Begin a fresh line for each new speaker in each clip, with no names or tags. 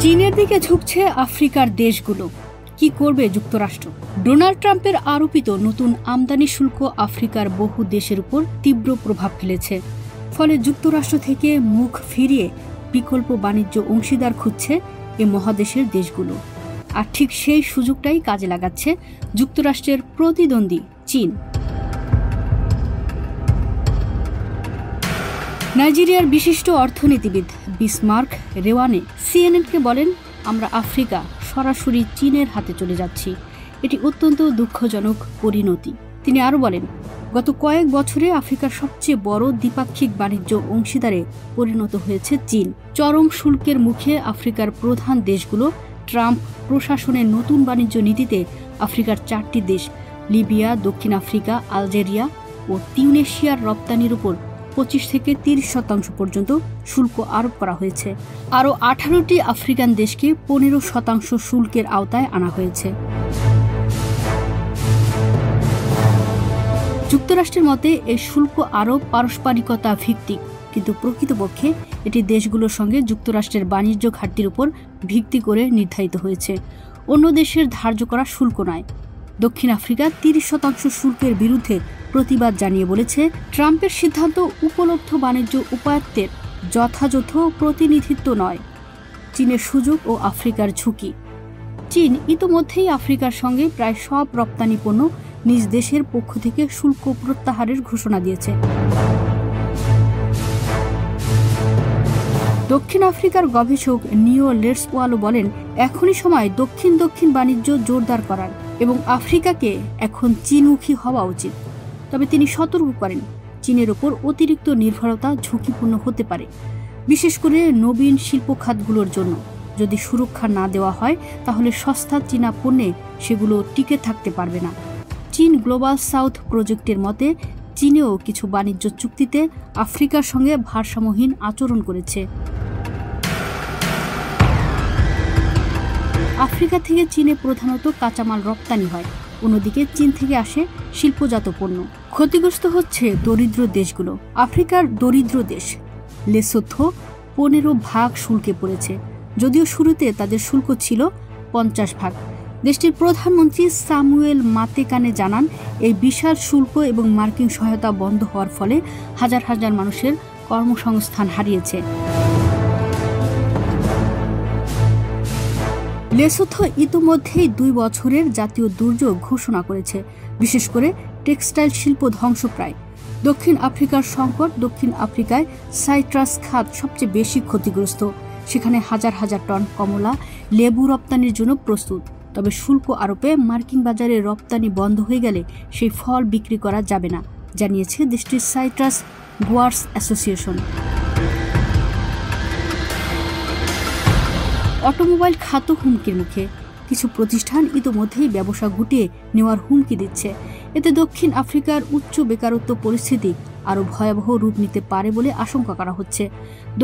চীনের দিকে ঝুঁকছে আফ্রিকার দেশগুলো। কি করবে যুক্তরাষ্ট্র? ডোনাল্ড ট্রাম্পের আরোপিত নতুন আমদানি শুল্ক আফ্রিকার বহু দেশের উপর তীব্র প্রভাব ফেলেছে। ফলে যুক্তরাষ্ট্র থেকে মুখ ফিরিয়ে বিকল্প বাণিজ্য অংশীদার খুঁজছে এ মহাদেশের দেশগুলো। আর ঠিক সেই সুযোগটাই কাজে লাগাচ্ছে যুক্তরাষ্ট্রের প্রতিদ্বন্দ্বী চীন। নাইজেরিয়ার বিশিষ্ট অর্থনীতিবিদ বিসমার্ক রেওয়ানে সিএনএনকে বলেন, আমরা আফ্রিকা সরাসরি চীনের হাতে চলে যাচ্ছি। এটি অত্যন্ত দুঃখজনক পরিণতি। তিনি আরও বলেন, গত কয়েক বছরে আফ্রিকার সবচেয়ে বড় দ্বিপাক্ষিক বাণিজ্য অংশীদারে পরিণত হয়েছে চীন। চরম শুল্কের মুখে আফ্রিকার প্রধান দেশগুলো ট্রাম্প প্রশাসনের নতুন বাণিজ্য নীতিতে আফ্রিকার 4টি দেশ লিবিয়া, দক্ষিণ আফ্রিকা, আলজেরিয়া ও তিউনেশিয়ার রপ্তানির উপর 25 থেকে 30% পর্যন্ত শুল্ক আরোপ করা হয়েছে। আরও 18টি আফ্রিকান দেশকে 15% শুল্কের আওতায় আনা হয়েছে। যুক্তরাষ্ট্রের মতে এই শুল্ক আরোপ পারস্পরিকতা ভিত্তিক, কিন্তু প্রকৃতপক্ষে এটি দেশগুলোর সঙ্গে যুক্তরাষ্ট্রের বাণিজ্য ঘাটতির উপর ভিত্তি করে নির্ধারিত হয়েছে, অন্য দেশের ধার্য করা শুল্ক নয়। দক্ষিণ আফ্রিকা 30% শুল্কের বিরুদ্ধে প্রতিবাদ জানিয়ে বলেছে, ট্রাম্পের সিদ্ধান্ত উপলব্ধ বাণিজ্য উপায়ত্তের যথাযথ প্রতিনিধিত্ব নয়, চীনের সুযোগ ও আফ্রিকার ঝুঁকি। চীন ইতোমধ্যেই আফ্রিকার সঙ্গে প্রায় সব রপ্তানি পণ্য নিজ দেশের পক্ষ থেকে শুল্ক প্রত্যাহারের ঘোষণা দিয়েছে। দক্ষিণ আফ্রিকার গবেষক নিও লেটসওয়ালো বলেন, এখনই সময় দক্ষিণ দক্ষিণ বাণিজ্য জোরদার করার এবং আফ্রিকাকে এখন চীনমুখী হওয়া উচিত। তবে তিনি সতর্ক করেন, চীনের ওপর অতিরিক্ত নির্ভরতা ঝুঁকিপূর্ণ হতে পারে, বিশেষ করে নবীন শিল্প খাতগুলোর জন্য। যদি সুরক্ষা না দেওয়া হয় তাহলে সস্তা চীনা পণ্যে সেগুলো টিকে থাকতে পারবে না। চীন গ্লোবাল সাউথ প্রজেক্টের মতে চীনেও কিছু বাণিজ্য চুক্তিতে আফ্রিকার সঙ্গে ভারসাম্যহীন আচরণ করেছে। আফ্রিকা থেকে চীনে প্রধানত কাঁচামাল রপ্তানি হয়, অন্যদিকে চীন থেকে আসে শিল্পজাত পণ্য। ক্ষতিগ্রস্ত হচ্ছে দরিদ্র দেশগুলো। আফ্রিকার দরিদ্র দেশ লেসোথো 15% শুল্কে পড়েছে, যদিও শুরুতে তাদের শুল্ক ছিল 50%। দেশটির প্রধানমন্ত্রী সামুয়েল মাতেকানে জানান, এই বিশাল শুল্ক এবং মার্কিন সহায়তা বন্ধ হওয়ার ফলে হাজার হাজার মানুষের কর্মসংস্থান হারিয়েছে। লেসোথো ইতিমধ্যেই 2 বছরের জাতীয় দুর্যোগ ঘোষণা করেছে, বিশেষ করে টেক্সটাইল শিল্প ধ্বংসপ্রায়। দক্ষিণ আফ্রিকার সংকট, দক্ষিণ আফ্রিকায় সাইট্রাস খাত সবচেয়ে বেশি ক্ষতিগ্রস্ত। সেখানে হাজার হাজার টন কমলা, লেবু রপ্তানির জন্য প্রস্তুত। তবে শুল্ক আরোপে মার্কিন বাজারে রপ্তানি বন্ধ হয়ে গেলে সেই ফল বিক্রি করা যাবে না, জানিয়েছে দেশটির সাইট্রাস গ্রোয়ার্স অ্যাসোসিয়েশন। অটোমোবাইল খাত হুমকির মুখে। কিছু প্রতিষ্ঠান ইতোমধ্যেই ব্যবসা গুটিয়ে নেওয়ার হুমকি দিচ্ছে। এতে দক্ষিণ আফ্রিকার উচ্চ বেকারত্ব পরিস্থিতি আরও ভয়াবহ রূপ নিতে পারে বলে আশঙ্কা করা হচ্ছে।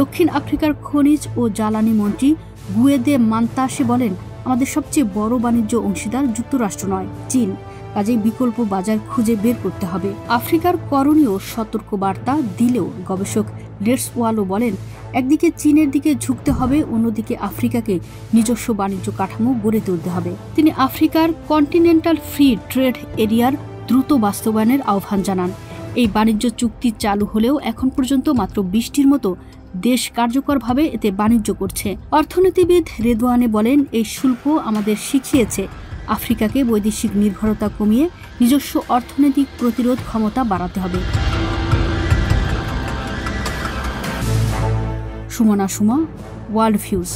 দক্ষিণ আফ্রিকার খনিজ ও জ্বালানি মন্ত্রী গুয়েদে মান্তাসে বলেন, আমাদের সবচেয়ে বড় বাণিজ্য অংশীদার যুক্তরাষ্ট্র নয়, চীন। কাজেই বিকল্প বাজার খুঁজে বের করতে হবে। আফ্রিকার করণীয় সতর্ক বার্তা দিলেও গবেষক লেটসওয়ালো বলেন, একদিকে চীনের দিকে ঝুঁকতে হবে, অন্যদিকে আফ্রিকাকে নিজস্ব বাণিজ্য কাঠামো গড়ে তুলতে হবে। তিনি আফ্রিকার কন্টিনেন্টাল ফ্রি ট্রেড এরিয়ার দ্রুত বাস্তবায়নের আহ্বান জানান। এই বাণিজ্য চুক্তি চালু হলেও এখন পর্যন্ত মাত্র 20টির মতো দেশ কার্যকরভাবে এতে বাণিজ্য করছে। অর্থনীতিবিদ রেদওয়ানে বলেন, এই শুল্ক আমাদের শিখিয়েছে আফ্রিকাকে বৈদেশিক নির্ভরতা কমিয়ে নিজস্ব অর্থনৈতিক প্রতিরোধ ক্ষমতা বাড়াতে হবে। Sumana Suma, world views.